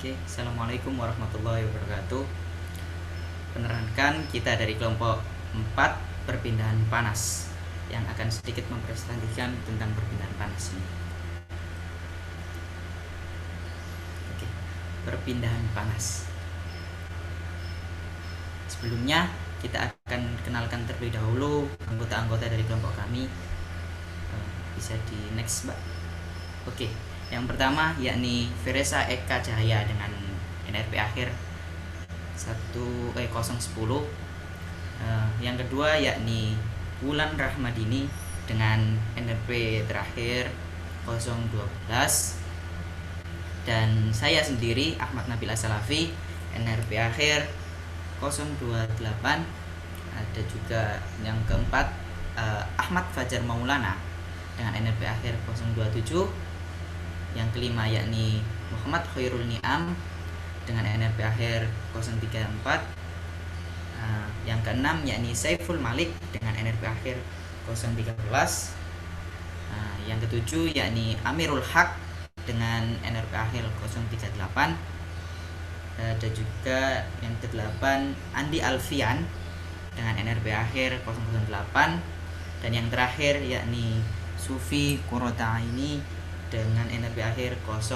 Oke, Assalamualaikum warahmatullahi wabarakatuh. Penerangkan kita dari kelompok 4 perpindahan panas yang akan sedikit mempresentasikan tentang perpindahan panas ini. Oke, perpindahan panas. Sebelumnya kita akan kenalkan terlebih dahulu anggota-anggota dari kelompok kami. Bisa di next, Mbak. Oke, yang pertama yakni Veresa Eka Cahaya dengan NRP akhir 010. Yang kedua yakni Wulan Rahmadini dengan NRP terakhir 012. Dan saya sendiri Ahmad Nabil Asalafi NRP akhir 028. Ada juga yang keempat Ahmad Fajar Maulana dengan NRP akhir 027. Yang kelima yakni Muhammad Khairul Niam dengan NRP akhir 034. Yang keenam yakni Saiful Malik dengan NRP akhir 013. Yang ketujuh yakni Amirul Haq dengan NRP akhir 038. Ada juga yang ke-8 Andi Alfian dengan NRP akhir 008. Dan yang terakhir yakni Sufi Kurota ini dengan NRP akhir 035.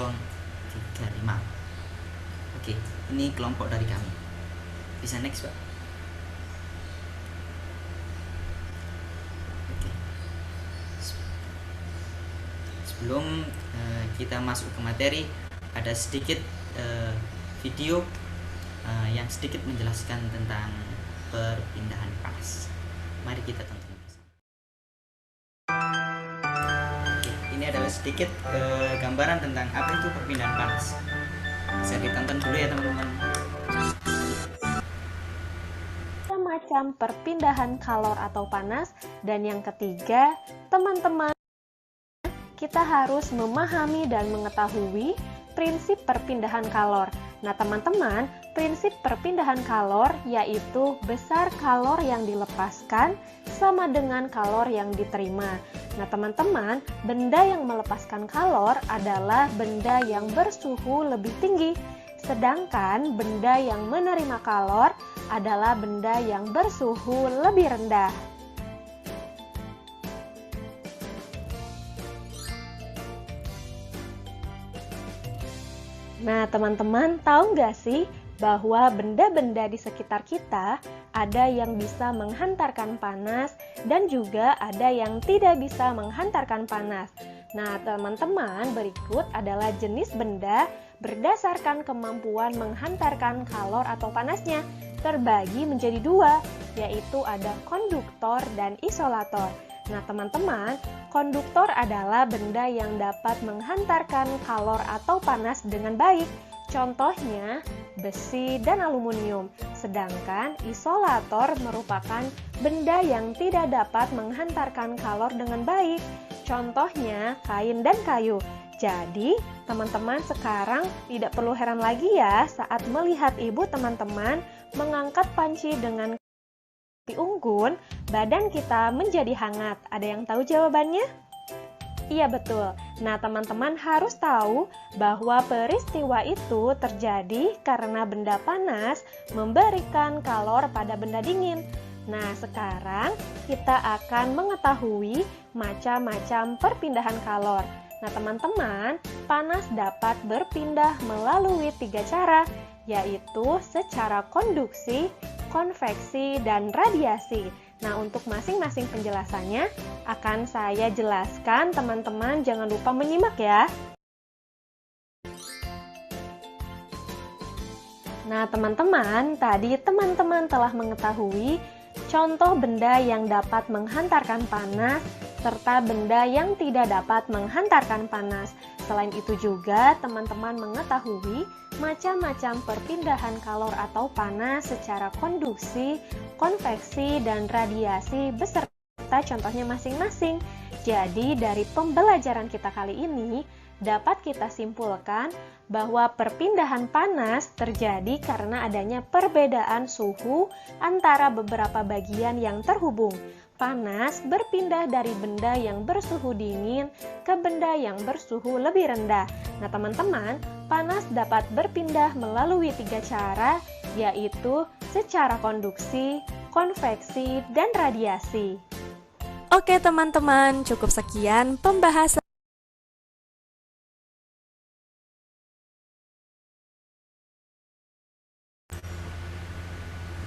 Oke, ini kelompok dari kami. Bisa next, Pak. Oke. Sebelum kita masuk ke materi, ada sedikit video yang sedikit menjelaskan tentang perpindahan panas. Mari kita tonton. Ini adalah sedikit gambaran tentang apa itu perpindahan panas. Bisa ditonton dulu ya teman-teman. Macam perpindahan kalor atau panas. Dan yang ketiga, teman-teman, kita harus memahami dan mengetahui prinsip perpindahan kalor. Nah, teman-teman, prinsip perpindahan kalor yaitu besar kalor yang dilepaskan sama dengan kalor yang diterima. Nah, teman-teman, benda yang melepaskan kalor adalah benda yang bersuhu lebih tinggi, sedangkan benda yang menerima kalor adalah benda yang bersuhu lebih rendah. Nah, teman-teman, tahu nggak sih bahwa benda-benda di sekitar kita ada yang bisa menghantarkan panas dan juga ada yang tidak bisa menghantarkan panas. Nah, teman-teman, berikut adalah jenis benda berdasarkan kemampuan menghantarkan kalor atau panasnya. Terbagi menjadi dua, yaitu ada konduktor dan isolator. Nah, teman-teman, konduktor adalah benda yang dapat menghantarkan kalor atau panas dengan baik. Contohnya, besi dan aluminium. Sedangkan isolator merupakan benda yang tidak dapat menghantarkan kalor dengan baik. Contohnya, kain dan kayu. Jadi, teman-teman sekarang tidak perlu heran lagi ya saat melihat ibu teman-teman mengangkat panci dengan api unggun, badan kita menjadi hangat. Ada yang tahu jawabannya? Iya, betul. Nah, teman-teman harus tahu bahwa peristiwa itu terjadi karena benda panas memberikan kalor pada benda dingin. Nah, sekarang kita akan mengetahui macam-macam perpindahan kalor. Nah, teman-teman, panas dapat berpindah melalui 3 cara, yaitu secara konduksi, konveksi, dan radiasi. Nah, untuk masing-masing penjelasannya akan saya jelaskan, teman-teman jangan lupa menyimak ya. Nah, teman-teman, tadi teman-teman telah mengetahui contoh benda yang dapat menghantarkan panas serta benda yang tidak dapat menghantarkan panas. Selain itu juga teman-teman mengetahui macam-macam perpindahan kalor atau panas secara konduksi, konveksi, dan radiasi beserta contohnya masing-masing. Jadi dari pembelajaran kita kali ini dapat kita simpulkan bahwa perpindahan panas terjadi karena adanya perbedaan suhu antara beberapa bagian yang terhubung. Panas berpindah dari benda yang bersuhu dingin ke benda yang bersuhu lebih rendah. Nah, teman-teman, panas dapat berpindah melalui 3 cara, yaitu secara konduksi, konveksi, dan radiasi. Oke teman-teman, cukup sekian pembahasan.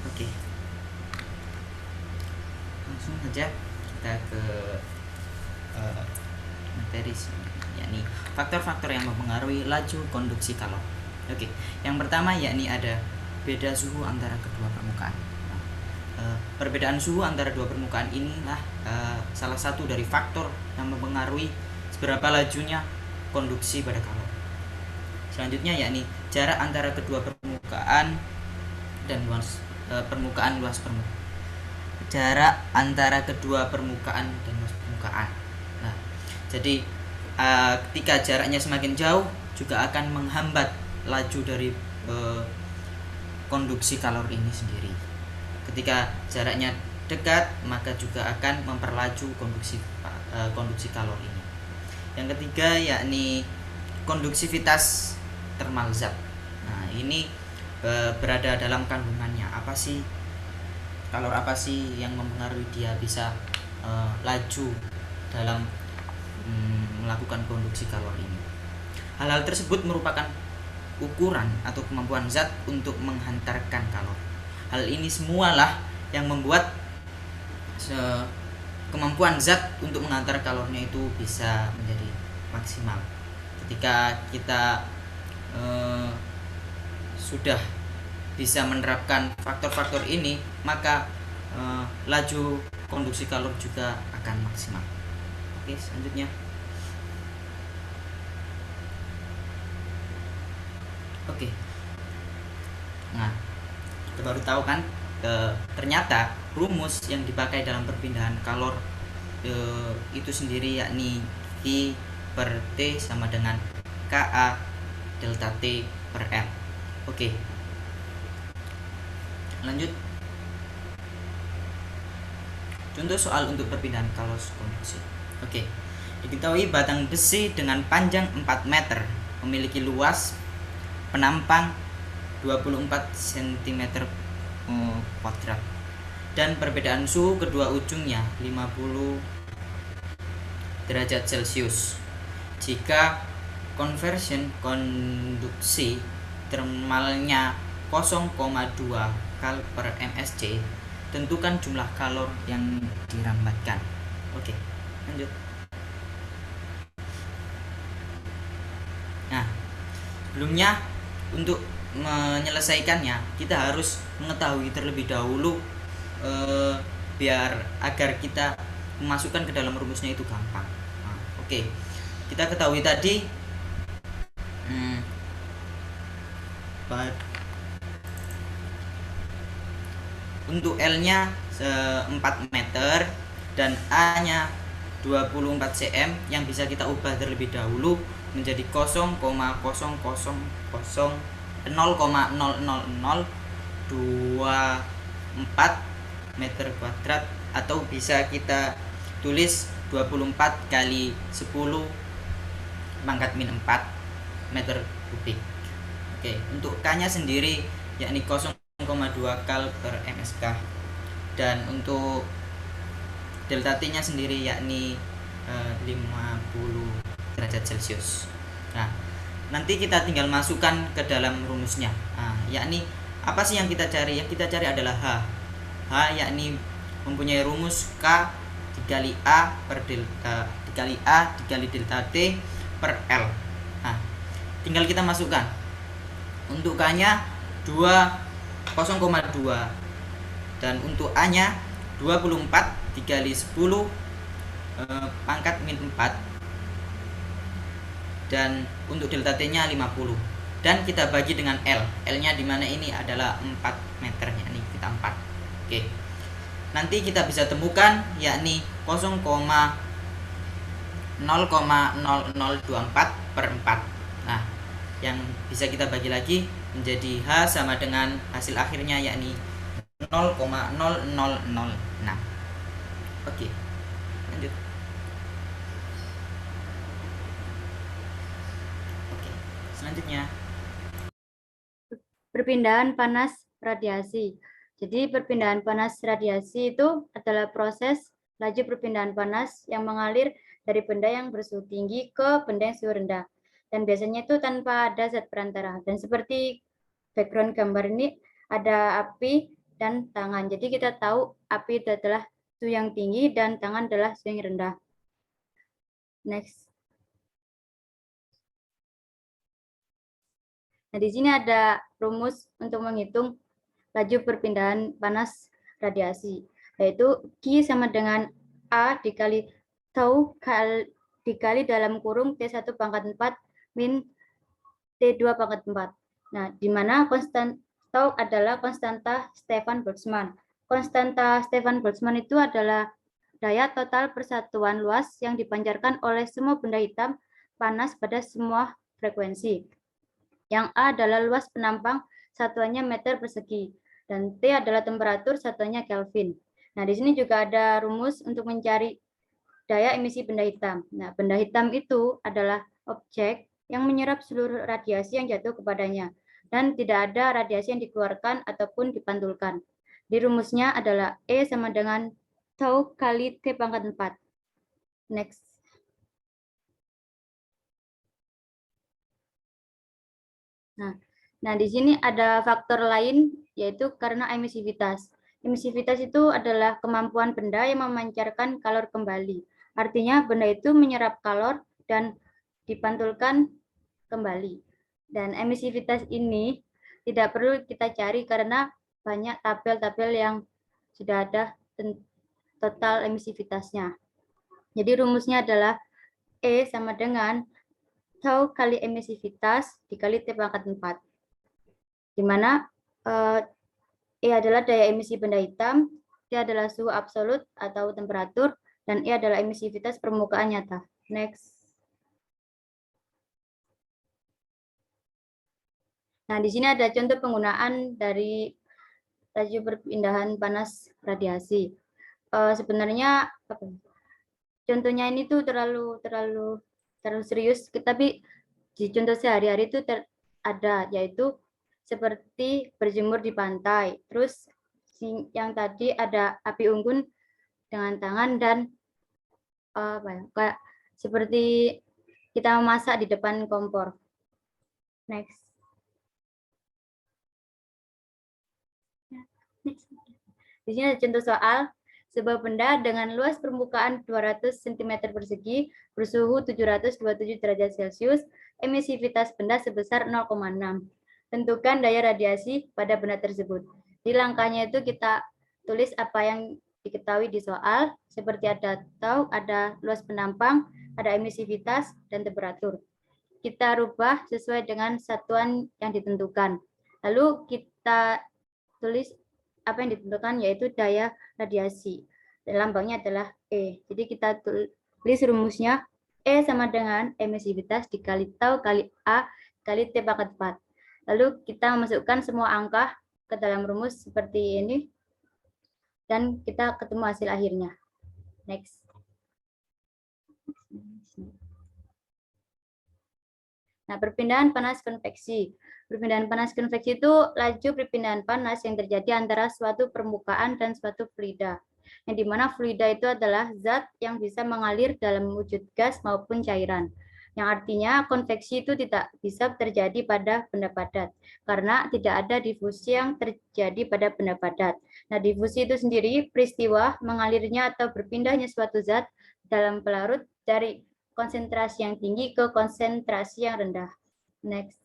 Oke, langsung saja kita ke materi, yakni faktor-faktor yang mempengaruhi laju konduksi kalor. Oke, yang pertama yakni ada beda suhu antara kedua permukaan. Perbedaan suhu antara dua permukaan inilah salah satu dari faktor yang mempengaruhi seberapa lajunya konduksi pada kalor. Selanjutnya yakni jarak antara kedua permukaan dan luas permukaan. Jarak antara kedua permukaan dan luas permukaan. Nah, jadi ketika jaraknya semakin jauh juga akan menghambat laju dari konduksi kalor ini sendiri. Ketika jaraknya dekat, maka juga akan memperlaju konduksi kalor ini. Yang ketiga yakni konduksivitas thermal zat. Nah, ini berada dalam kandungannya. Apa sih kalor, apa sih yang mempengaruhi dia bisa laju dalam melakukan konduksi kalor ini? Hal-hal tersebut merupakan ukuran atau kemampuan zat untuk menghantarkan kalor. Hal ini semualah yang membuat kemampuan zat untuk menghantar kalornya itu bisa menjadi maksimal. Ketika kita sudah bisa menerapkan faktor-faktor ini, maka laju konduksi kalor juga akan maksimal. Oke, selanjutnya. Oke. Nah, kita baru tahu kan ternyata rumus yang dipakai dalam perpindahan kalor itu sendiri yakni I per T sama dengan Ka delta T per M. Oke, lanjut. Contoh soal untuk perpindahan kalor konduksi. Oke, diketahui batang besi dengan panjang 4 meter memiliki luas penampang 24 cm kuadrat dan perbedaan suhu kedua ujungnya 50 derajat Celcius. Jika conversion konduksi termalnya 0,2 kal per msc, tentukan jumlah kalor yang dirambatkan. Oke, lanjut. Nah, sebelumnya untuk menyelesaikannya kita harus mengetahui terlebih dahulu biar agar kita memasukkan ke dalam rumusnya itu gampang. Nah, oke, kita ketahui tadi untuk L-nya 4 meter dan A-nya 24 cm yang bisa kita ubah terlebih dahulu menjadi 0,000024 meter kuadrat, atau bisa kita tulis 24 kali 10 pangkat min 4 meter kubik. Oke, untuk K-nya sendiri yakni 0,2 kal per msk, dan untuk delta T-nya sendiri yakni 50 derajat Celcius. Nah, nanti kita tinggal masukkan ke dalam rumusnya. Nah, yakni apa sih yang kita cari? Yang kita cari adalah H. H yakni mempunyai rumus K dikali A per delta dikali A dikali delta T per L. Nah, tinggal kita masukkan. Untuk K-nya 0,2 dan untuk A-nya 24 dikali 10 pangkat min 4, dan untuk delta T-nya 50, dan kita bagi dengan L. L-nya di mana ini adalah 4 meter, yakni kita 4. Oke. Nanti kita bisa temukan yakni 0,0024 per 4. Nah, yang bisa kita bagi lagi menjadi H sama dengan hasil akhirnya yakni 0,0006. Oke, lanjut. Oke, selanjutnya. Perpindahan panas radiasi. Jadi perpindahan panas radiasi itu adalah proses laju perpindahan panas yang mengalir dari benda yang bersuhu tinggi ke benda yang suhu rendah. Dan biasanya itu tanpa ada zat perantara. Dan seperti background gambar ini ada api dan tangan. Jadi kita tahu api itu adalah suhu yang tinggi dan tangan adalah suhu yang rendah. Next. Nah, di sini ada rumus untuk menghitung laju perpindahan panas radiasi, yaitu Q sama dengan A dikali tau dikali dalam kurung T1 pangkat 4 min T2 pangkat 4. Nah, di mana konstan tau adalah konstanta Stefan Boltzmann. Konstanta Stefan Boltzmann itu adalah daya total persatuan luas yang dipancarkan oleh semua benda hitam panas pada semua frekuensi. Yang A adalah luas penampang, satuannya meter persegi, dan T adalah temperatur, satuannya Kelvin. Nah, di sini juga ada rumus untuk mencari daya emisi benda hitam. Nah, benda hitam itu adalah objek yang menyerap seluruh radiasi yang jatuh kepadanya, dan tidak ada radiasi yang dikeluarkan ataupun dipantulkan. Di rumusnya adalah E sama dengan tau kali T pangkat 4. Next. Nah, di sini ada faktor lain, yaitu karena emisivitas. Emisivitas itu adalah kemampuan benda yang memancarkan kalor kembali. Artinya benda itu menyerap kalor dan dipantulkan kembali. Dan emisivitas ini tidak perlu kita cari karena banyak tabel-tabel yang sudah ada total emisivitasnya. Jadi rumusnya adalah E sama dengan tau kali emisivitas dikali T pangkat 4. Di mana E adalah daya emisi benda hitam, T adalah suhu absolut atau temperatur, dan E adalah emisivitas permukaan nyata. Next. Nah, di sini ada contoh penggunaan dari laju perpindahan panas radiasi. Sebenarnya contohnya ini tuh terlalu serius, tapi di contoh sehari-hari itu ada, yaitu seperti berjemur di pantai. Terus yang tadi ada api unggun dengan tangan dan kayak seperti kita memasak di depan kompor. Next. Di sini ada contoh soal. Sebuah benda dengan luas permukaan 200 cm persegi bersuhu 727 derajat Celcius, emisivitas benda sebesar 0,6. Tentukan daya radiasi pada benda tersebut. Di langkahnya itu kita tulis apa yang diketahui di soal, seperti ada tau, ada luas penampang, ada emisivitas, dan temperatur. Kita rubah sesuai dengan satuan yang ditentukan. Lalu kita tulis apa yang ditentukan, yaitu daya radiasi. Dan lambangnya adalah E. Jadi kita tulis rumusnya E sama dengan emisivitas dikali tau kali A kali T pangkat 4. Lalu kita memasukkan semua angka ke dalam rumus seperti ini, dan kita ketemu hasil akhirnya. Next. Nah, perpindahan panas konveksi. Perpindahan panas konveksi itu laju perpindahan panas yang terjadi antara suatu permukaan dan suatu fluida. Yang dimana fluida itu adalah zat yang bisa mengalir dalam wujud gas maupun cairan. Yang artinya konveksi itu tidak bisa terjadi pada benda padat, karena tidak ada difusi yang terjadi pada benda padat. Nah, difusi itu sendiri peristiwa mengalirnya atau berpindahnya suatu zat dalam pelarut dari konsentrasi yang tinggi ke konsentrasi yang rendah. Next.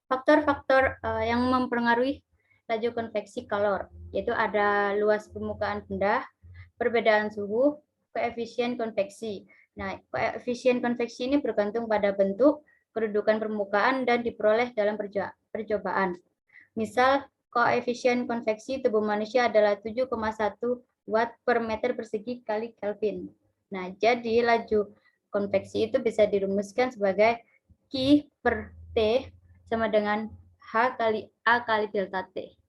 Faktor-faktor yang mempengaruhi laju konveksi kalor, yaitu ada luas permukaan benda, perbedaan suhu, koefisien konveksi. Nah, koefisien konveksi ini bergantung pada bentuk, kedudukan permukaan, dan diperoleh dalam percobaan. Misal, koefisien konveksi tubuh manusia adalah 7,1 watt per meter persegi kali Kelvin. Nah, jadi laju konveksi itu bisa dirumuskan sebagai Q per T sama dengan H kali A kali delta T.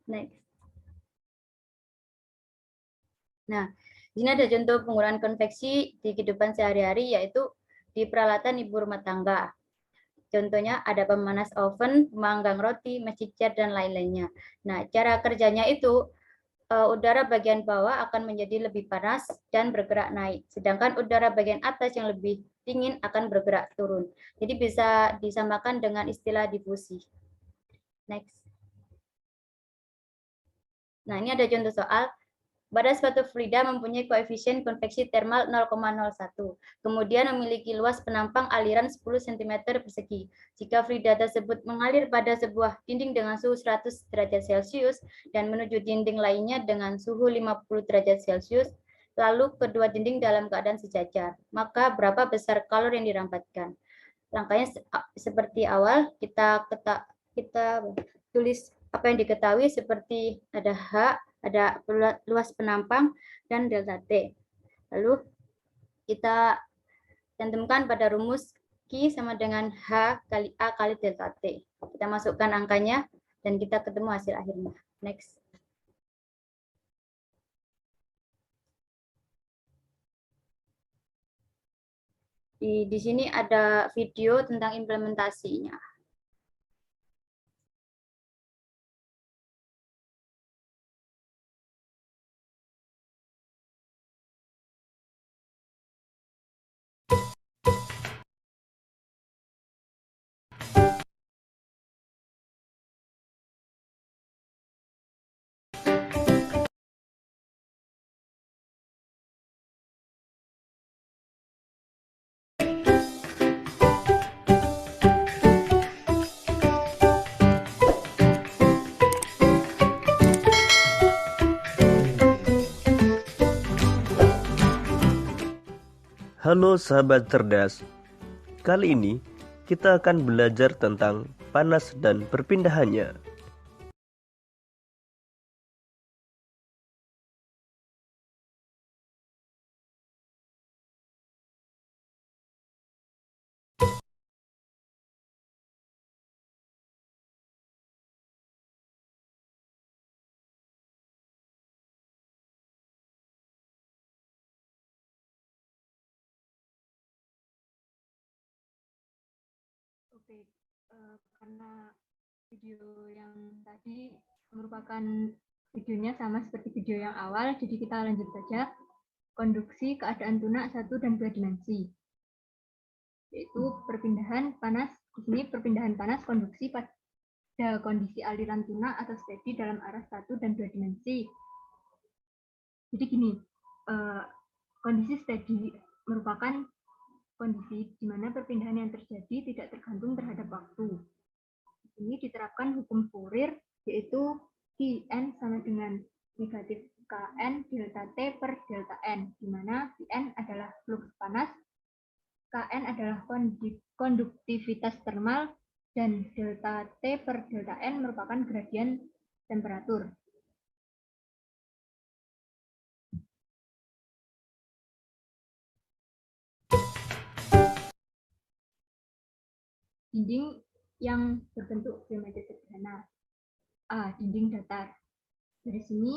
Next. Nah, di sini ada contoh penggunaan konveksi di kehidupan sehari-hari, yaitu di peralatan ibu rumah tangga. Contohnya ada pemanas oven, pemanggang roti, mesin cat, dan lain-lainnya. Nah, cara kerjanya itu udara bagian bawah akan menjadi lebih panas dan bergerak naik, sedangkan udara bagian atas yang lebih dingin akan bergerak turun. Jadi bisa disamakan dengan istilah difusi. Next. Nah, ini ada contoh soal. Badan suatu fluida mempunyai koefisien konveksi termal 0,01, kemudian memiliki luas penampang aliran 10 cm persegi. Jika fluida tersebut mengalir pada sebuah dinding dengan suhu 100 derajat Celcius dan menuju dinding lainnya dengan suhu 50 derajat Celcius, lalu kedua dinding dalam keadaan sejajar, maka berapa besar kalori yang dirampatkan? Langkahnya seperti awal, kita tulis apa yang diketahui seperti ada H, ada luas penampang, dan delta T. Lalu kita cantumkan pada rumus Q sama dengan H kali A kali delta T. Kita masukkan angkanya, dan kita ketemu hasil akhirnya. Next. Di sini ada video tentang implementasinya. Halo sahabat cerdas, kali ini kita akan belajar tentang panas dan perpindahannya. Oke, karena video yang tadi merupakan videonya sama seperti video yang awal, jadi kita lanjut saja. Konduksi keadaan tunak 1 dan 2 dimensi, yaitu perpindahan panas. Di sini perpindahan panas konduksi pada kondisi aliran tunak atau steady dalam arah 1 dan 2 dimensi. Jadi gini, kondisi steady merupakan kondisi di mana perpindahan yang terjadi tidak tergantung terhadap waktu. Ini diterapkan hukum Fourier, yaitu Qn sama dengan negatif Kn delta T per delta N, di mana Qn adalah flux panas, Kn adalah konduktivitas termal, dan delta T per delta N merupakan gradien temperatur. Dinding yang berbentuk geometri sederhana. A. Dinding datar. Dari sini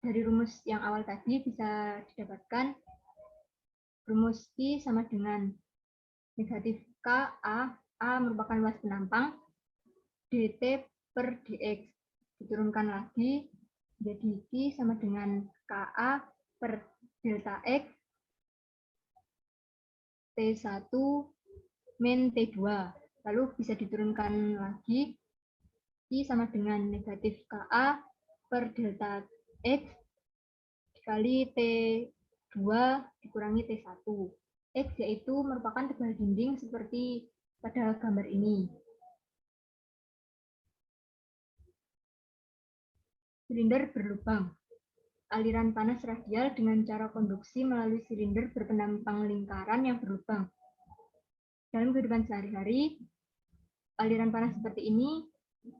dari rumus yang awal tadi bisa didapatkan rumus Q sama dengan negatif K A merupakan luas penampang, dt per dx. Diturunkan lagi jadi Q sama dengan Ka per delta x T1 min T2. Lalu bisa diturunkan lagi Q sama dengan negatif Ka per delta x dikali T2 dikurangi T1. X yaitu merupakan tebal dinding seperti pada gambar ini. Silinder berlubang. Aliran panas radial dengan cara konduksi melalui silinder berpenampang lingkaran yang berlubang. Dalam kehidupan sehari-hari, aliran panas seperti ini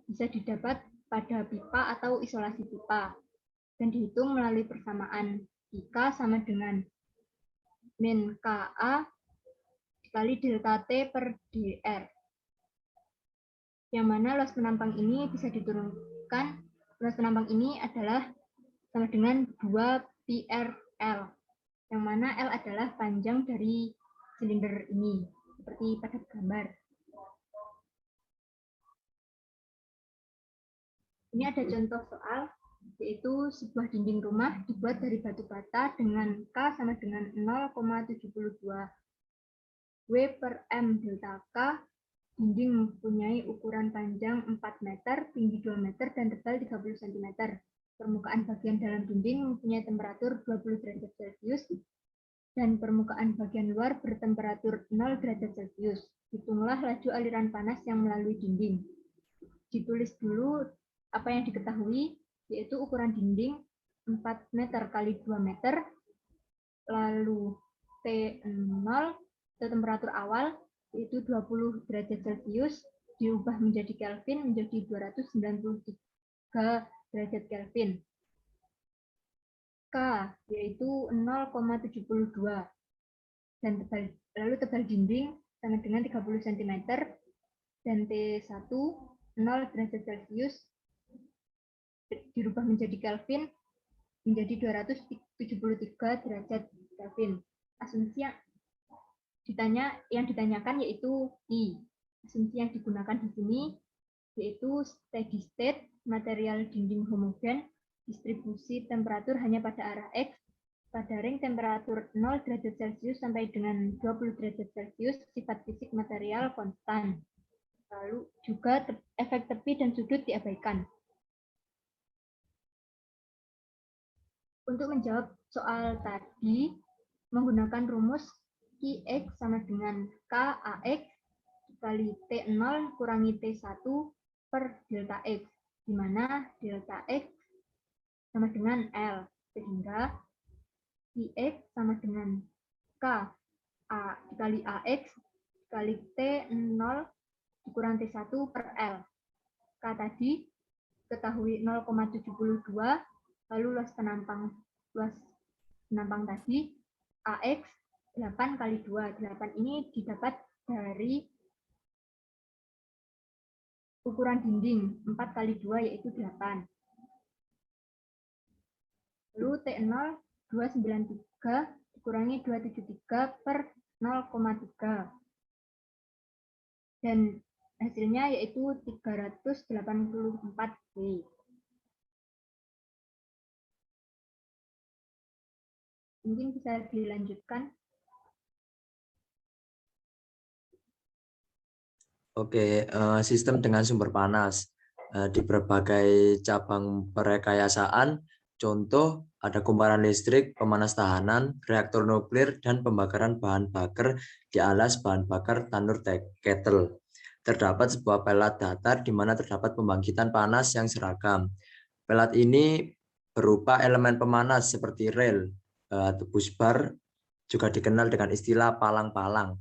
bisa didapat pada pipa atau isolasi pipa dan dihitung melalui persamaan IK sama dengan min Ka dikali delta T per dr. Yang mana luas penampang ini bisa diturunkan. Luas penampang ini adalah sama dengan 2 PRL, yang mana L adalah panjang dari silinder ini, seperti pada gambar. Ini ada contoh soal, yaitu sebuah dinding rumah dibuat dari batu bata dengan K sama dengan 0,72 W per M delta K. Dinding mempunyai ukuran panjang 4 meter, tinggi 2 meter, dan tebal 30 cm. Permukaan bagian dalam dinding mempunyai temperatur 20 derajat Celcius, dan permukaan bagian luar bertemperatur 0 derajat Celcius. Hitunglah laju aliran panas yang melalui dinding. Ditulis dulu apa yang diketahui, yaitu ukuran dinding 4 meter kali 2 meter, lalu T0 atau temperatur awal, yaitu 20 derajat Celcius, diubah menjadi Kelvin menjadi 293 derajat Kelvin. K yaitu 0,72 dan lalu tebal dinding sama dengan 30 cm, dan T1 0 derajat Celcius dirubah menjadi Kelvin menjadi 273 derajat Kelvin. Asumsi yang ditanyakan yaitu I. Asumsi yang digunakan di sini yaitu steady state, material dinding homogen, distribusi temperatur hanya pada arah X, pada ring temperatur 0 derajat Celcius sampai dengan 20 derajat Celcius, sifat fisik material konstan. Lalu juga efek tepi dan sudut diabaikan. Untuk menjawab soal tadi, menggunakan rumus Qx sama dengan KAX dikali T0 kurangi T1 per delta X, di mana delta X sama dengan L, sehingga Qx sama dengan K A dikali AX dikali T0 dikurang T1 per L. K tadi ketahui 0,72, lalu luas penampang tadi AX 8 kali 2. 8 ini didapat dari ukuran dinding 4 kali 2 yaitu 8. Lalu T0 293 dikurangi 273 per 0,3. Dan hasilnya yaitu 384 W. Mungkin bisa dilanjutkan. Oke, sistem dengan sumber panas. Di berbagai cabang perekayasaan, contoh ada kumparan listrik, pemanas tahanan, reaktor nuklir, dan pembakaran bahan bakar di alas bahan bakar tanur kettle. Terdapat sebuah pelat datar di mana terdapat pembangkitan panas yang seragam. Pelat ini berupa elemen pemanas seperti rel atau busbar, juga dikenal dengan istilah palang-palang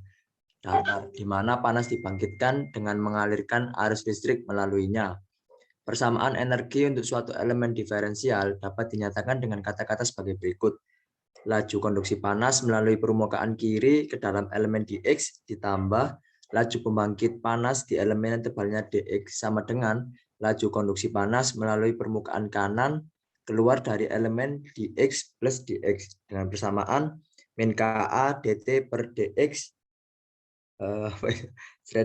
datar, di mana panas dibangkitkan dengan mengalirkan arus listrik melaluinya. Persamaan energi untuk suatu elemen diferensial dapat dinyatakan dengan kata-kata sebagai berikut. Laju konduksi panas melalui permukaan kiri ke dalam elemen dx ditambah laju pembangkit panas di elemen yang tebalnya dx sama dengan laju konduksi panas melalui permukaan kanan keluar dari elemen dx plus dx, dengan persamaan min Ka dt per dx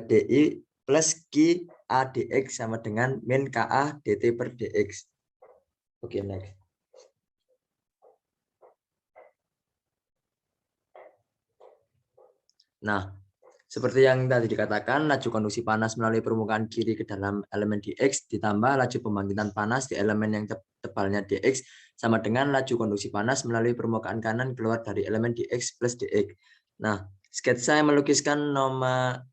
di plus Q A dx sama dengan min Ka dt per dx. Oke, next. Nah, seperti yang tadi dikatakan, laju konduksi panas melalui permukaan kiri ke dalam elemen dx ditambah laju pembangkitan panas di elemen yang tebalnya dx sama dengan laju konduksi panas melalui permukaan kanan keluar dari elemen dx plus dx. Nah, sketsa yang melukiskan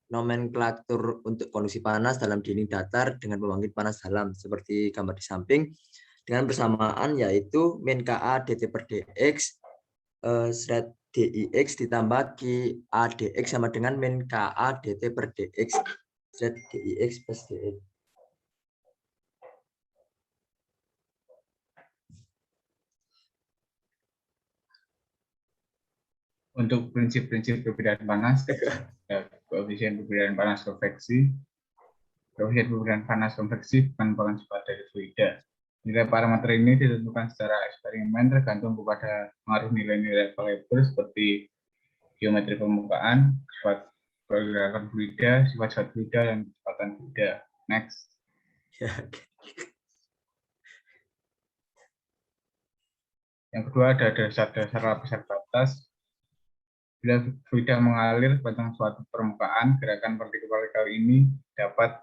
nomenklatur untuk konduksi panas dalam dinding datar dengan pembangkit panas dalam seperti gambar di samping, dengan persamaan yaitu min Ka dt per dx dix ditambah Q A dx sama dengan min Ka dt per dx dix plus dx. Untuk prinsip-prinsip perbedaan panas, koefisien perbedaan panas konveksi. Koefisien perbedaan panas konveksi bukan merupakan sifat dari fluida. Nilai parameter ini ditentukan secara eksperimen tergantung kepada pengaruh nilai-nilai variabel seperti geometri permukaan, sifat pergerakan fluida, sifat fluida, dan kecepatan fluida. Next. Yang kedua ada dasar-dasar lapisan batas. Bila fluida mengalir sepanjang suatu permukaan, gerakan partikel-partikel ini dapat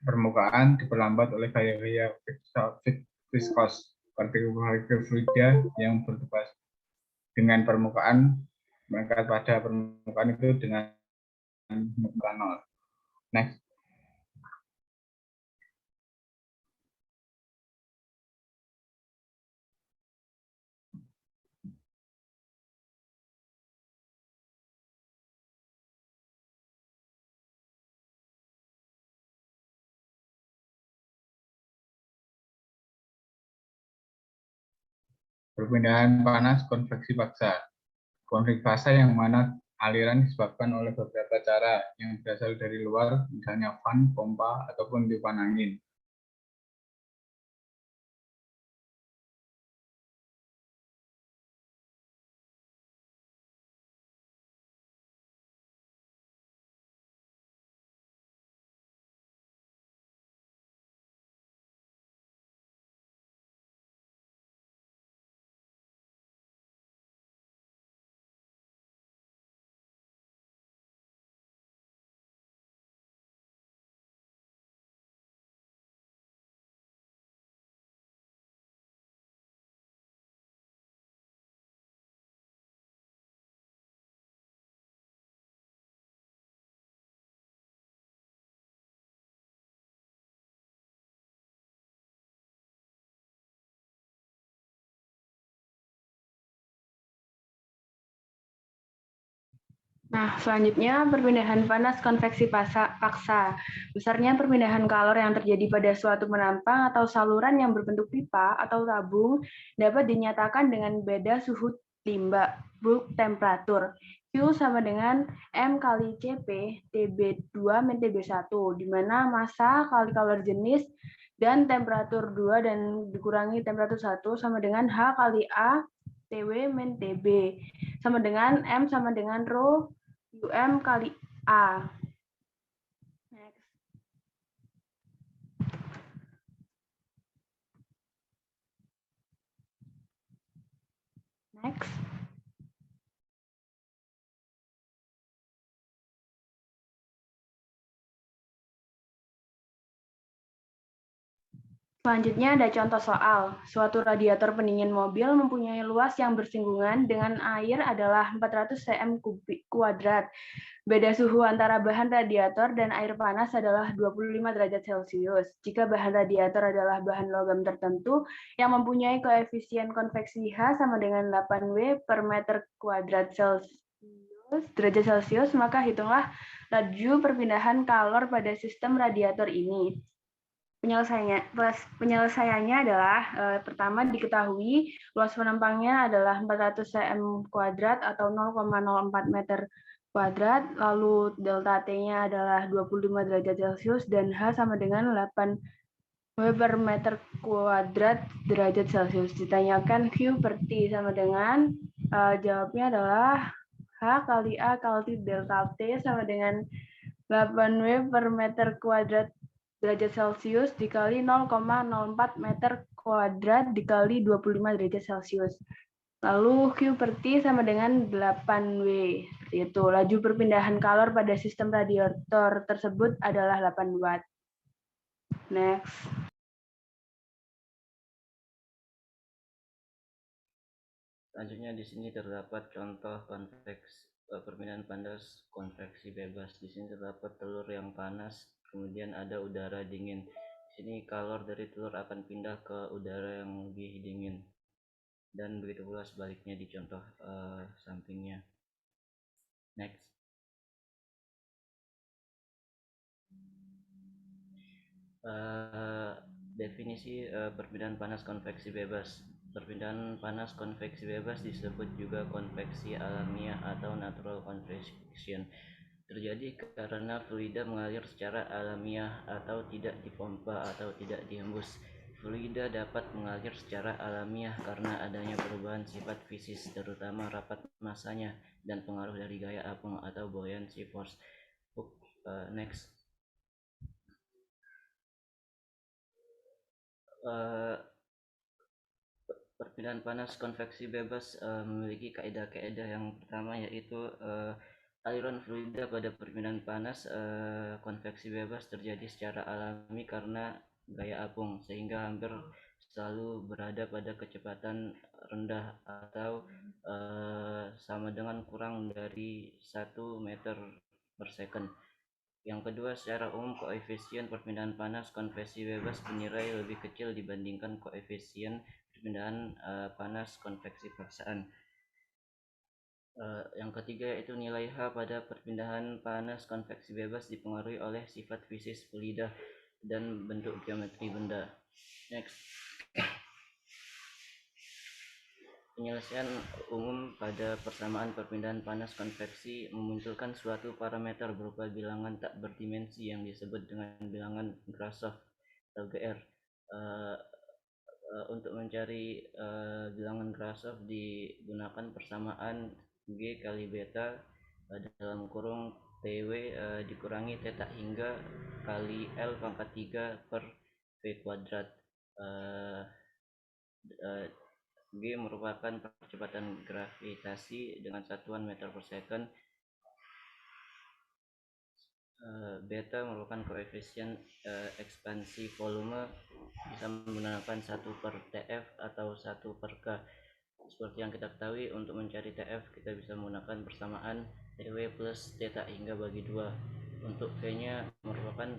permukaan diperlambat oleh gaya-gaya viskos. Partikel-partikel fluida yang bertebas dengan permukaan mereka pada permukaan itu dengan nol. Next. Perpindahan panas konveksi paksa. Konflik fasa yang mana aliran disebabkan oleh beberapa cara yang berasal dari luar, misalnya fan, pompa, ataupun tiupan angin. Nah, selanjutnya perpindahan panas konveksi paksa. Besarnya perpindahan kalor yang terjadi pada suatu penampang atau saluran yang berbentuk pipa atau tabung dapat dinyatakan dengan beda suhu limbah, bulk temperatur. Q sama dengan M kali Cp Tb2 min Tb1, di mana massa kali kalor jenis dan temperatur 2 dan dikurangi temperatur 1 sama dengan H kali A Tw min Tb, sama dengan M sama dengan Rho UM kali A. Next. Next. Selanjutnya ada contoh soal. Suatu radiator pendingin mobil mempunyai luas yang bersinggungan dengan air adalah 400 cm kuadrat. Beda suhu antara bahan radiator dan air panas adalah 25 derajat Celcius. Jika bahan radiator adalah bahan logam tertentu yang mempunyai koefisien konveksi H sama dengan 8W per meter kuadrat derajat Celcius, maka hitunglah laju perpindahan kalor pada sistem radiator ini. Penyelesaiannya adalah pertama diketahui luas penampangnya adalah 400 cm kuadrat atau 0,04 meter kuadrat, lalu delta T-nya adalah 25 derajat Celcius dan H sama dengan 8 W per meter kuadrat derajat Celcius. Ditanyakan Q per T sama dengan jawabnya adalah H kali A kali delta T sama dengan 8W per meter kuadrat derajat Celcius dikali 0,04 meter kuadrat dikali 25 derajat Celcius. Lalu Q per T sama dengan 8W. Seperti itu. Laju perpindahan kalor pada sistem radiator tersebut adalah 8 Watt. Next. Selanjutnya di sini terdapat contoh perpindahan panas konveksi bebas. Di sini terdapat telur yang panas, kemudian ada udara dingin. Di sini kalor dari telur akan pindah ke udara yang lebih dingin. Dan begitu pula sebaliknya di contoh sampingnya. Next. Definisi perpindahan panas konveksi bebas. Perpindahan panas konveksi bebas disebut juga konveksi alamiah atau natural convection. terjadi karena fluida mengalir secara alamiah atau tidak dipompa atau tidak dihembus. Fluida dapat mengalir secara alamiah karena adanya perubahan sifat fisis, terutama rapat masanya dan pengaruh dari gaya apung atau buoyancy force. Next. Perpindahan panas konveksi bebas memiliki kaidah-kaidah. Yang pertama yaitu aliran fluida pada perpindahan panas konveksi bebas terjadi secara alami karena gaya apung, sehingga hampir selalu berada pada kecepatan rendah atau sama dengan kurang dari 1 meter per second. Yang kedua, secara umum koefisien perpindahan panas konveksi bebas bernilai lebih kecil dibandingkan koefisien perpindahan panas konveksi paksaan. Yang ketiga yaitu nilai H pada perpindahan panas konveksi bebas dipengaruhi oleh sifat fisis fluida dan bentuk geometri benda. Next. Penyelesaian umum pada persamaan perpindahan panas konveksi memunculkan suatu parameter berupa bilangan tak berdimensi yang disebut dengan bilangan Grashof atau GR. Untuk mencari bilangan Grashof digunakan persamaan G kali beta dalam kurung TW dikurangi theta hingga kali L pangkat 3 per V kuadrat. G merupakan percepatan gravitasi dengan satuan meter per second. Beta merupakan koefisien ekspansi volume, bisa menggunakan 1 per TF atau 1 per K. Seperti yang kita ketahui, untuk mencari TF kita bisa menggunakan persamaan TW plus theta hingga bagi 2. Untuk V-nya merupakan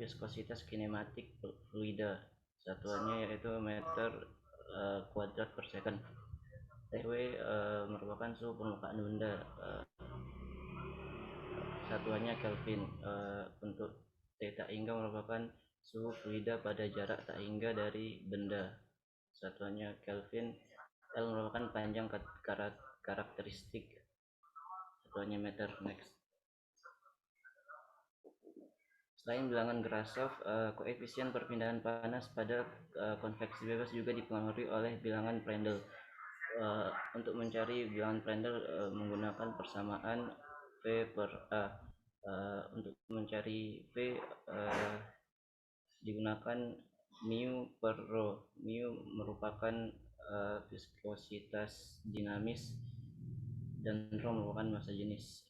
viskositas kinematik fluida, satuannya yaitu meter kuadrat per second. TW merupakan suhu permukaan benda, satuannya Kelvin. Untuk theta hingga merupakan suhu fluida pada jarak tak hingga dari benda, satuannya Kelvin. L merupakan panjang karakteristik, satuannya meter. Next. Selain bilangan Grashof, koefisien perpindahan panas pada konveksi bebas juga dipengaruhi oleh bilangan Prandtl. Untuk mencari bilangan Prandtl menggunakan persamaan V per A. Untuk mencari V digunakan mu per rho. Mu merupakan viskositas dinamis dan rho merupakan massa jenis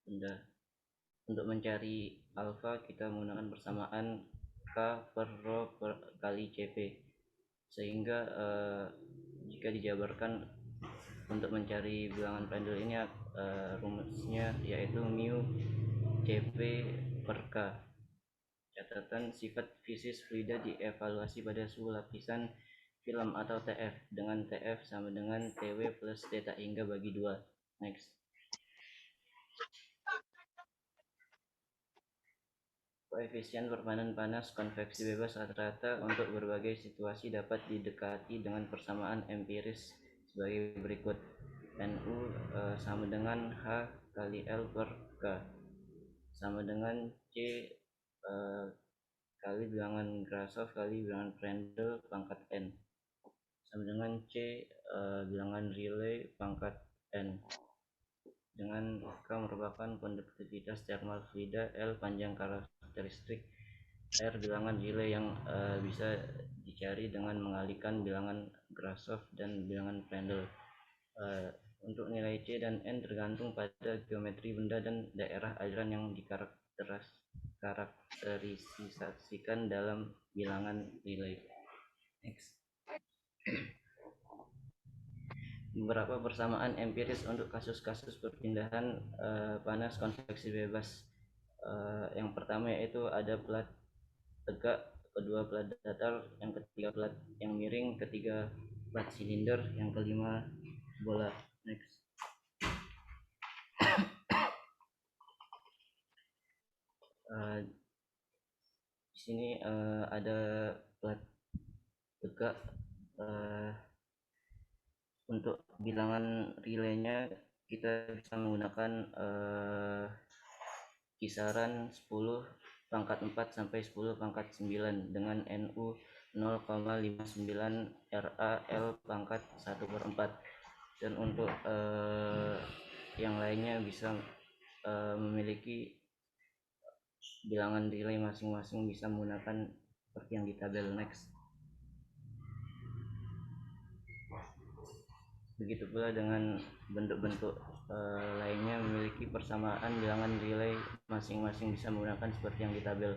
benda. Untuk mencari alfa kita menggunakan persamaan K per rho kali Cp, sehingga jika dijabarkan untuk mencari bilangan Prandtl ini rumusnya yaitu mu Cp per K. Catatan, sifat fisis fluida dievaluasi pada suhu lapisan film atau TF, dengan TF sama dengan TW plus theta hingga bagi 2. Next. Koefisien perpindahan panas konveksi bebas rata-rata untuk berbagai situasi dapat didekati dengan persamaan empiris sebagai berikut. Nu sama dengan H kali L per K, sama dengan C kali bilangan Grashof kali bilangan Prandtl pangkat N, sama dengan C bilangan Rayleigh pangkat N, dengan K merupakan konduktivitas thermal fluida, L panjang karakteristik, R bilangan Rayleigh yang bisa dicari dengan mengalihkan bilangan Grashof dan bilangan Prandtl. Untuk nilai C dan N tergantung pada geometri benda dan daerah aliran yang dikarakterisasikan dalam bilangan Rayleigh. Next. Beberapa persamaan empiris untuk kasus-kasus perpindahan panas konveksi bebas. Yang pertama yaitu ada plat tegak, kedua plat datar, yang ketiga plat yang miring, ketiga plat silinder, yang kelima bola. Next. Di sini ada plat tegak. Untuk bilangan Rayleigh-nya kita bisa menggunakan kisaran 10 pangkat 4 sampai 10 pangkat 9 dengan NU 0,59 RAL pangkat 1/4. Dan untuk yang lainnya bisa memiliki bilangan relay masing-masing, bisa menggunakan seperti yang di tabel next. Begitu pula dengan bentuk-bentuk lainnya memiliki persamaan bilangan relay masing-masing, bisa menggunakan seperti yang di tabel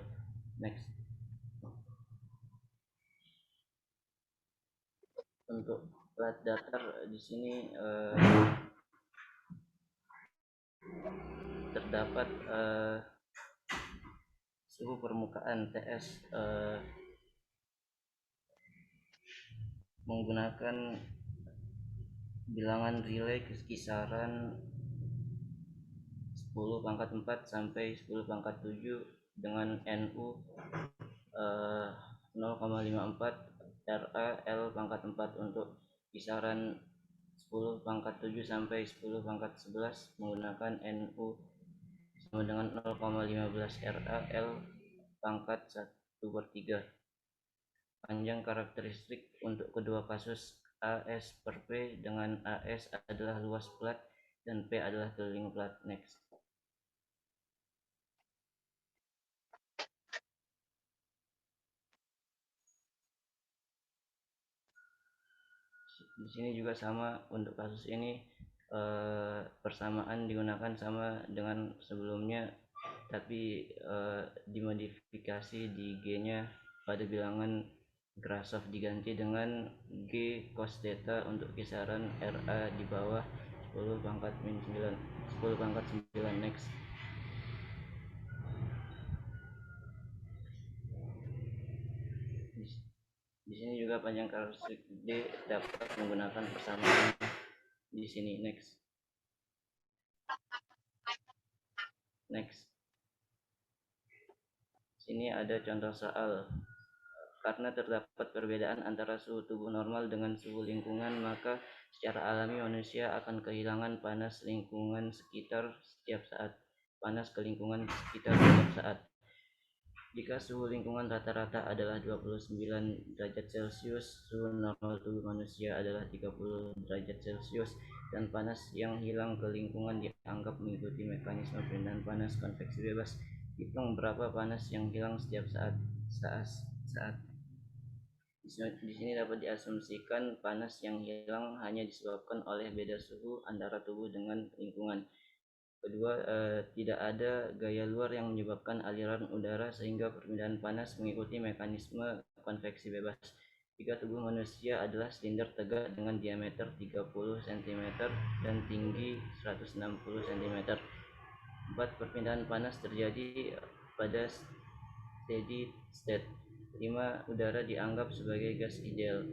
next. Untuk plat datar di sini terdapat suhu permukaan TS menggunakan bilangan relay kisaran 10 pangkat 4 sampai 10 pangkat 7 dengan NU 0,54 RAL pangkat 4. Untuk kisaran 10 pangkat 7 sampai 10 pangkat 11 menggunakan NU sama dengan 0,15 RAL pangkat 1/3. Panjang karakteristik untuk kedua kasus AS per P dengan AS adalah luas plat dan P adalah keliling plat next. Di sini juga sama untuk kasus ini, persamaan digunakan sama dengan sebelumnya, tapi dimodifikasi di G-nya pada bilangan Grasov diganti dengan G cos theta untuk kisaran RA di bawah 10 pangkat 9 next. Di sini juga panjang karakteristik D dapat menggunakan persamaan di sini next. Sini ada contoh soal. Karena terdapat perbedaan antara suhu tubuh normal dengan suhu lingkungan, maka secara alami manusia akan kehilangan panas lingkungan sekitar setiap saat. Panas ke lingkungan sekitar setiap saat. Jika suhu lingkungan rata-rata adalah 29 derajat Celcius, suhu normal tubuh manusia adalah 30 derajat Celcius, dan panas yang hilang ke lingkungan dianggap mengikuti mekanisme perpindahan panas konveksi bebas. Hitung berapa panas yang hilang setiap saat. Di sini dapat diasumsikan panas yang hilang hanya disebabkan oleh beda suhu antara tubuh dengan lingkungan. Kedua, tidak ada gaya luar yang menyebabkan aliran udara sehingga perpindahan panas mengikuti mekanisme konveksi bebas. Jika tubuh manusia adalah silinder tegak dengan diameter 30 cm dan tinggi 160 cm. 4. Perpindahan panas terjadi pada steady state. 5. Udara dianggap sebagai gas ideal.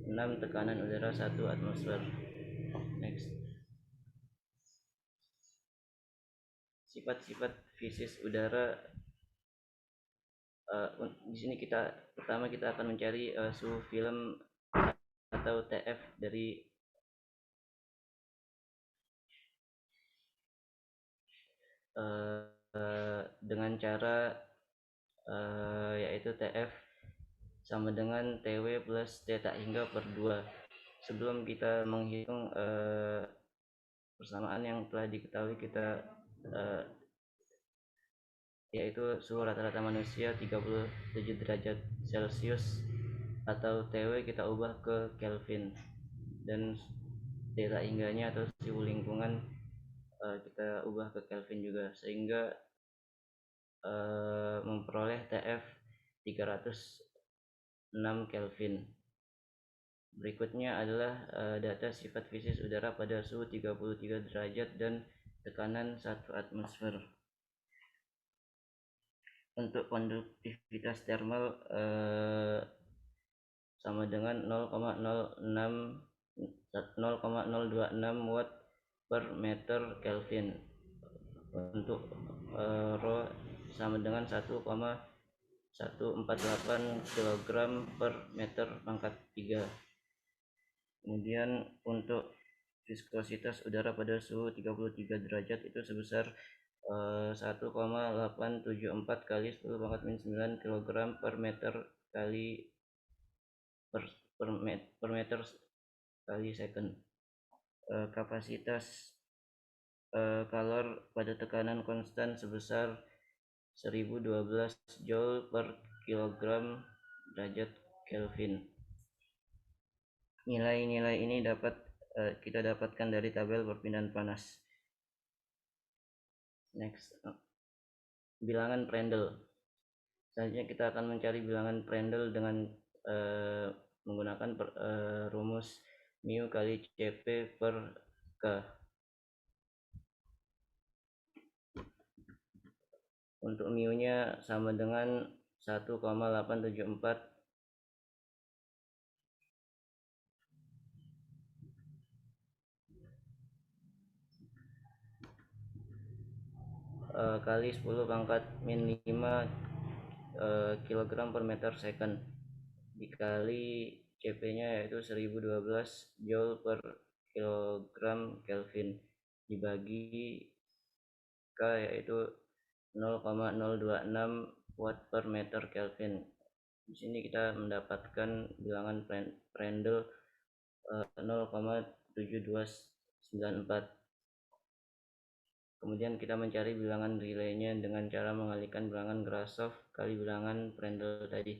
6. Tekanan udara 1 atmosfer. Next. Sifat-sifat fisis udara. Di sini pertama kita akan mencari suhu film atau TF dari dengan cara yaitu TF sama dengan TW plus theta hingga per 2. Sebelum kita menghitung persamaan yang telah diketahui kita, yaitu suhu rata-rata manusia 37 derajat Celcius atau TW kita ubah ke Kelvin, dan theta hingganya atau suhu lingkungan kita ubah ke Kelvin juga, sehingga memperoleh TF 306 Kelvin. Berikutnya adalah data sifat fisis udara pada suhu 33 derajat dan tekanan 1 atmosfer. Untuk konduktivitas thermal sama dengan 0,026 watt per meter Kelvin. Untuk Rho sama dengan 1,148 kg per meter pangkat 3. Kemudian untuk viskositas udara pada suhu 33 derajat itu sebesar 1,874 kali 10⁻⁹ kg per meter kali per meter kali second. Kapasitas kalor pada tekanan konstan sebesar 1012 Joule per kilogram derajat Kelvin. Nilai-nilai ini dapat kita dapatkan dari tabel perpindahan panas. Next, bilangan Prandtl. Selanjutnya kita akan mencari bilangan Prandtl dengan menggunakan rumus mu kali Cp per K. Untuk mu-nya sama dengan 1,874 kali 10⁻⁵ kg per meter second dikali Cp-nya yaitu 1012 Joule per kilogram Kelvin dibagi K yaitu 0,026 watt per meter Kelvin. Di sini kita mendapatkan bilangan Prandtl 0,7294. Kemudian kita mencari bilangan relaynya dengan cara mengalihkan bilangan Grashof kali bilangan Prandtl tadi.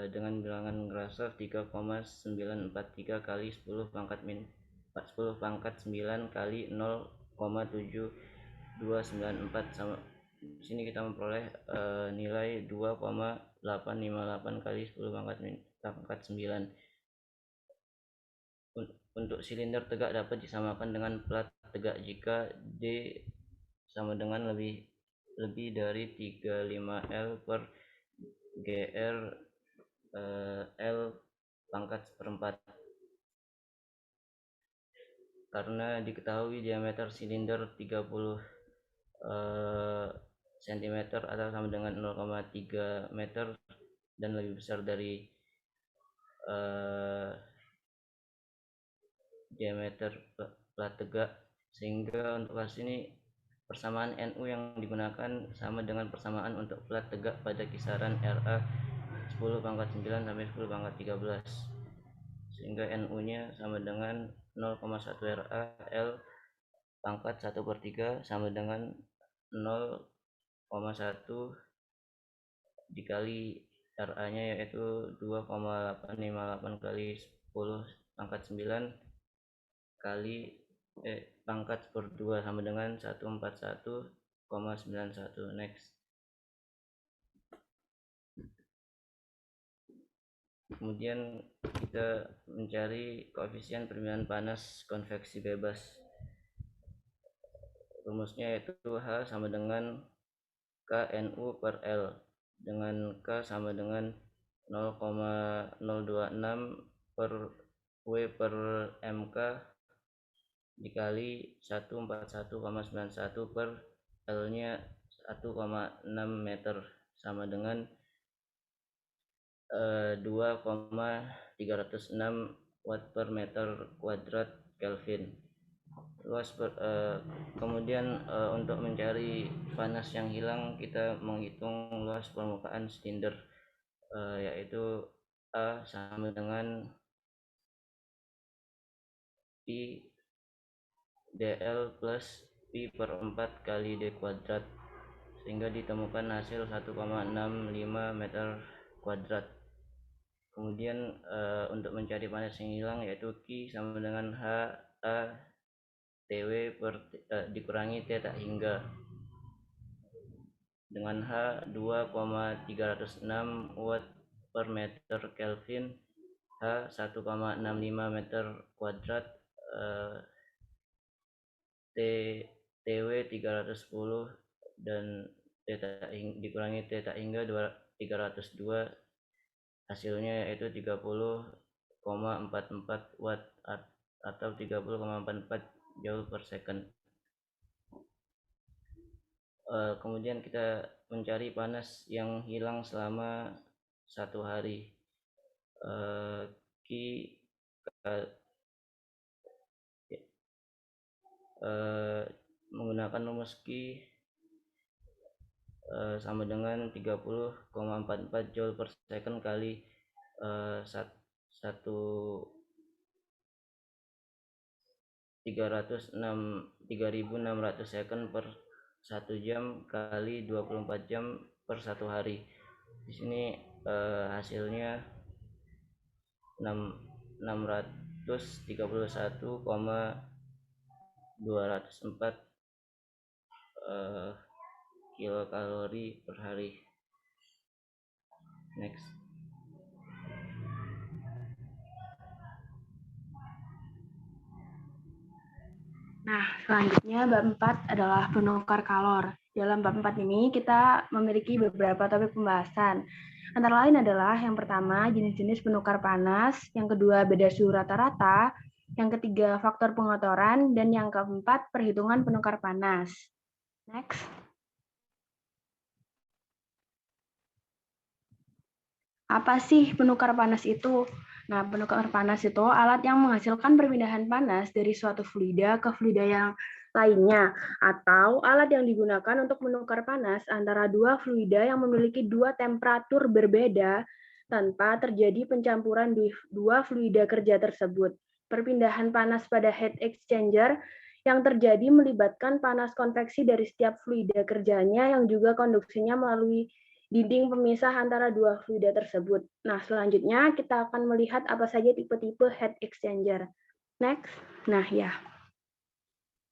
Dengan bilangan Grashof 3,943 kali 10⁻⁹ kali 0,7294 sama. Di sini kita memperoleh nilai 2,858 kali 10⁻⁹. Untuk silinder tegak dapat disamakan dengan plat tegak jika D sama dengan lebih dari 35 L per GR L pangkat seperempat. Karena diketahui diameter silinder 30 cm atau sama dengan 0,3 meter dan lebih besar dari diameter plat tegak, sehingga untuk kasus ini persamaan NU yang digunakan sama dengan persamaan untuk plat tegak pada kisaran RA 10⁻⁹ sampai 10⁻13, sehingga NU-nya sama dengan 0,1 RA L pangkat 1/3 sama dengan 0,1 dikali RA-nya yaitu 2,858 kali 10⁻⁹ kali pangkat per 2 sama dengan 141,91. Next. Kemudian kita mencari koefisien perpindahan panas konveksi bebas. Rumusnya yaitu H sama dengan KNU per L, dengan K sama dengan 0,026 per W per MK dikali 141,91 per L-nya 1,6 meter sama dengan 2,306 watt per meter kuadrat Kelvin. Kemudian untuk mencari panas yang hilang kita menghitung luas permukaan silinder, yaitu A sama dengan Pi dl plus Pi per 4 kali D kuadrat, sehingga ditemukan hasil 1,65 meter kuadrat. Kemudian untuk mencari panas yang hilang yaitu Q sama dengan H A TW dikurangi T tak hingga, dengan H 2,306 watt per meter Kelvin, H 1,65 meter kuadrat, TW 310 dan dikurangi T tak hingga 302, hasilnya yaitu 30,44 watt atau 30,44 Joule per second. Kemudian kita mencari panas yang hilang selama 1 hari. menggunakan rumus Q sama dengan 30,44 Joule per second kali 3.600 second per 1 jam kali 24 jam per 1 hari. Di sini hasilnya 631,204 kilokalori per hari. Next. Nah, selanjutnya bab 4 adalah penukar kalor. Dalam bab 4 ini kita memiliki beberapa topik pembahasan. Antara lain adalah yang pertama jenis-jenis penukar panas, yang kedua beda suhu rata-rata, yang ketiga faktor pengotoran, dan yang keempat perhitungan penukar panas. Next. Apa sih penukar panas itu? Nah, penukar panas itu alat yang menghasilkan perpindahan panas dari suatu fluida ke fluida yang lainnya, atau alat yang digunakan untuk menukar panas antara dua fluida yang memiliki dua temperatur berbeda tanpa terjadi pencampuran di dua fluida kerja tersebut. Perpindahan panas pada heat exchanger yang terjadi melibatkan panas konveksi dari setiap fluida kerjanya yang juga konduksinya melalui dinding pemisah antara dua fluida tersebut. Nah, selanjutnya kita akan melihat apa saja tipe-tipe heat exchanger. Next. Nah, ya.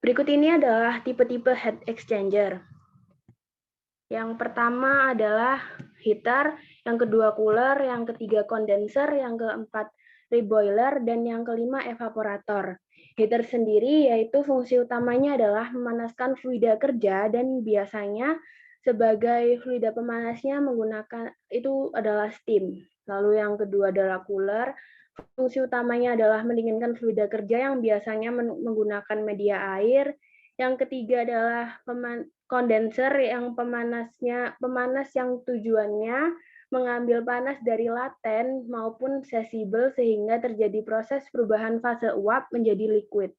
Berikut ini adalah tipe-tipe heat exchanger. Yang pertama adalah heater, yang kedua cooler, yang ketiga condenser, yang keempat reboiler, dan yang kelima evaporator. Heater sendiri yaitu fungsi utamanya adalah memanaskan fluida kerja dan biasanya sebagai fluida pemanasnya menggunakan itu adalah steam. Lalu yang kedua adalah cooler. Fungsi utamanya adalah mendinginkan fluida kerja yang biasanya menggunakan media air. Yang ketiga adalah kondenser yang pemanas yang tujuannya mengambil panas dari laten maupun sesibel sehingga terjadi proses perubahan fase uap menjadi liquid.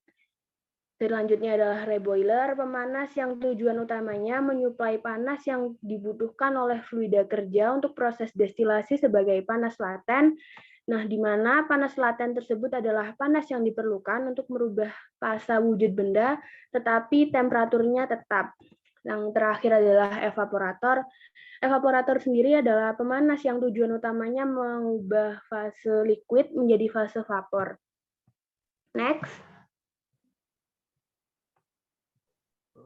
Selanjutnya adalah reboiler, pemanas yang tujuan utamanya menyuplai panas yang dibutuhkan oleh fluida kerja untuk proses destilasi sebagai panas laten. Nah, di mana panas laten tersebut adalah panas yang diperlukan untuk merubah fase wujud benda, tetapi temperaturnya tetap. Yang terakhir adalah evaporator. Evaporator sendiri adalah pemanas yang tujuan utamanya mengubah fase liquid menjadi fase vapor. Next.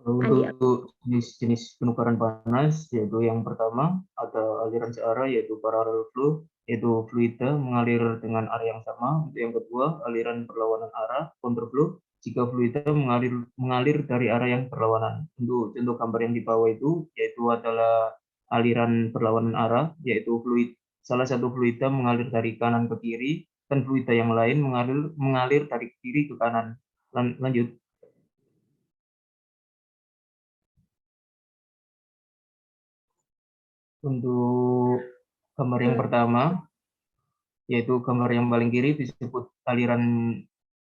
Untuk jenis-jenis penukaran panas, yaitu yang pertama ada aliran searah yaitu parallel flow, yaitu fluida mengalir dengan arah yang sama. Untuk yang kedua, aliran berlawanan arah, counterflow, jika fluida mengalir dari arah yang berlawanan. Untuk contoh gambar yang di bawah itu, yaitu adalah aliran berlawanan arah, yaitu salah satu fluida mengalir dari kanan ke kiri, dan fluida yang lain mengalir dari kiri ke kanan. Lanjut. Untuk gambar yang pertama, yaitu gambar yang paling kiri disebut aliran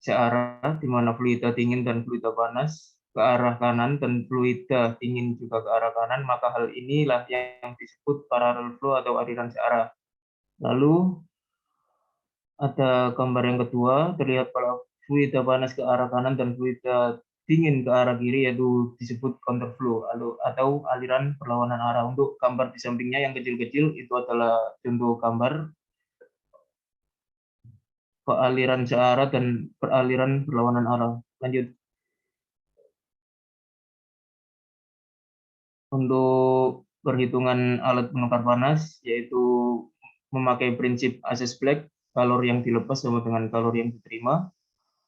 searah, di mana fluida dingin dan fluida panas ke arah kanan dan fluida dingin juga ke arah kanan, maka hal inilah yang disebut parallel flow atau aliran searah. Lalu ada gambar yang kedua, terlihat kalau fluida panas ke arah kanan dan fluida dingin ke arah kiri, yaitu disebut counterflow atau aliran berlawanan arah. Untuk gambar di sampingnya yang kecil-kecil itu adalah contoh gambar aliran searah dan aliran berlawanan arah. Lanjut. Untuk perhitungan alat penukar panas, yaitu memakai prinsip Access-Black, kalor yang dilepas sama dengan kalor yang diterima,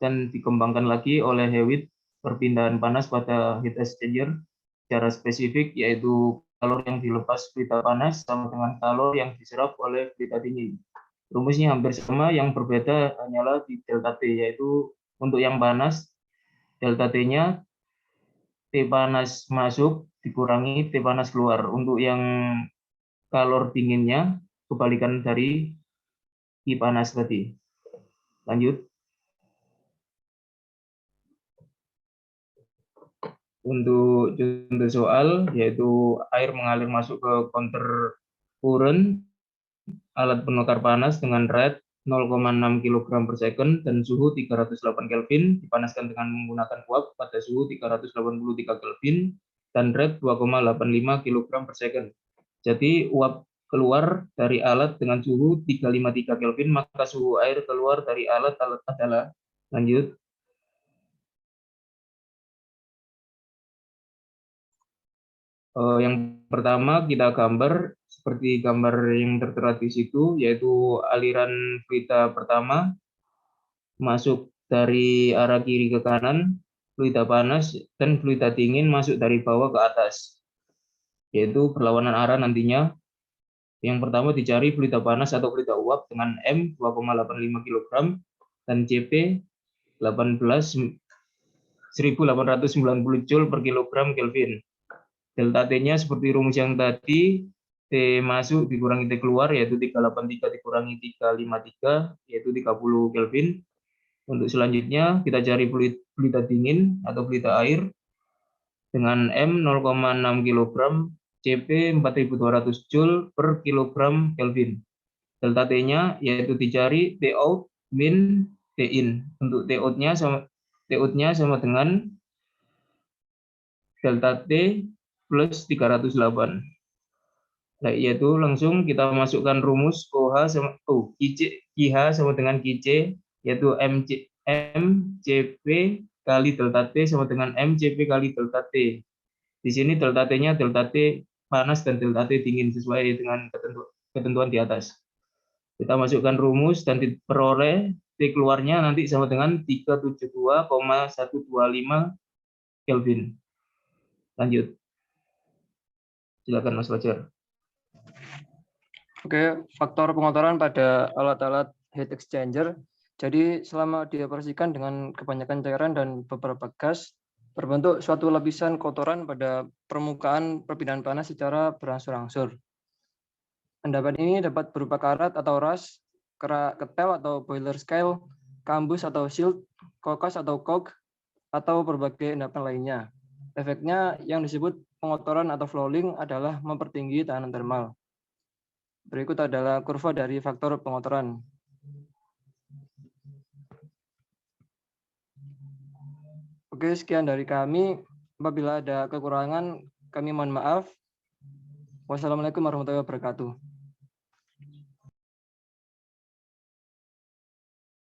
dan dikembangkan lagi oleh Hewitt perpindahan panas pada heat exchanger secara spesifik, yaitu kalor yang dilepas fluida panas sama dengan kalor yang diserap oleh fluida dingin. Rumusnya hampir sama, yang berbeda hanyalah di delta T, yaitu untuk yang panas, delta T-nya T panas masuk dikurangi T panas keluar. Untuk yang kalor dinginnya, kebalikan dari I panas tadi. Lanjut. Untuk contoh soal, yaitu air mengalir masuk ke counter current alat penukar panas dengan rate 0,6 kg per second dan suhu 308 Kelvin, dipanaskan dengan menggunakan uap pada suhu 383 Kelvin dan rate 2,85 kg per second. Jadi uap keluar dari alat dengan suhu 353 Kelvin, maka suhu air keluar dari alat adalah, lanjut. Yang pertama kita gambar seperti gambar yang tertera di situ, yaitu aliran fluida pertama masuk dari arah kiri ke kanan, fluida panas dan fluida dingin masuk dari bawah ke atas, yaitu berlawanan arah nantinya. Yang pertama dicari fluida panas atau fluida uap dengan M 2,85 kg dan Cp 1890 Joule per kilogram Kelvin. Delta T-nya seperti rumus yang tadi, T masuk dikurangi T keluar, yaitu 383 dikurangi 353, yaitu 30 Kelvin. Untuk selanjutnya, kita cari fluida dingin atau fluida air dengan M 0,6 kg, Cp 4200 Joule per kilogram Kelvin. Delta T-nya yaitu dicari T out min T in. Untuk T out-nya sama dengan delta T plus 308. Nah, yaitu langsung kita masukkan rumus OH sama QH sama dengan QC, yaitu MCP kali delta T sama dengan MCP kali delta T. Di sini delta T-nya delta T panas dan delta T dingin sesuai dengan ketentuan di atas. Kita masukkan rumus dan diperoleh T keluarnya nanti sama dengan 372,125 Kelvin. Lanjut. Silakan Mas Fajar. Oke, faktor pengotoran pada alat-alat heat exchanger. Jadi selama dioperasikan dengan kebanyakan cairan dan beberapa gas, berbentuk suatu lapisan kotoran pada permukaan perpindahan panas secara berangsur-angsur. Endapan ini dapat berupa karat atau ras, kerak ketel atau boiler scale, kambus atau silt, kokas atau kog, atau berbagai endapan lainnya. Efeknya yang disebut pengotoran atau fouling adalah mempertinggi tahanan termal. Berikut adalah kurva dari faktor pengotoran. Oke, sekian dari kami. Apabila ada kekurangan, kami mohon maaf. Wassalamualaikum warahmatullahi wabarakatuh.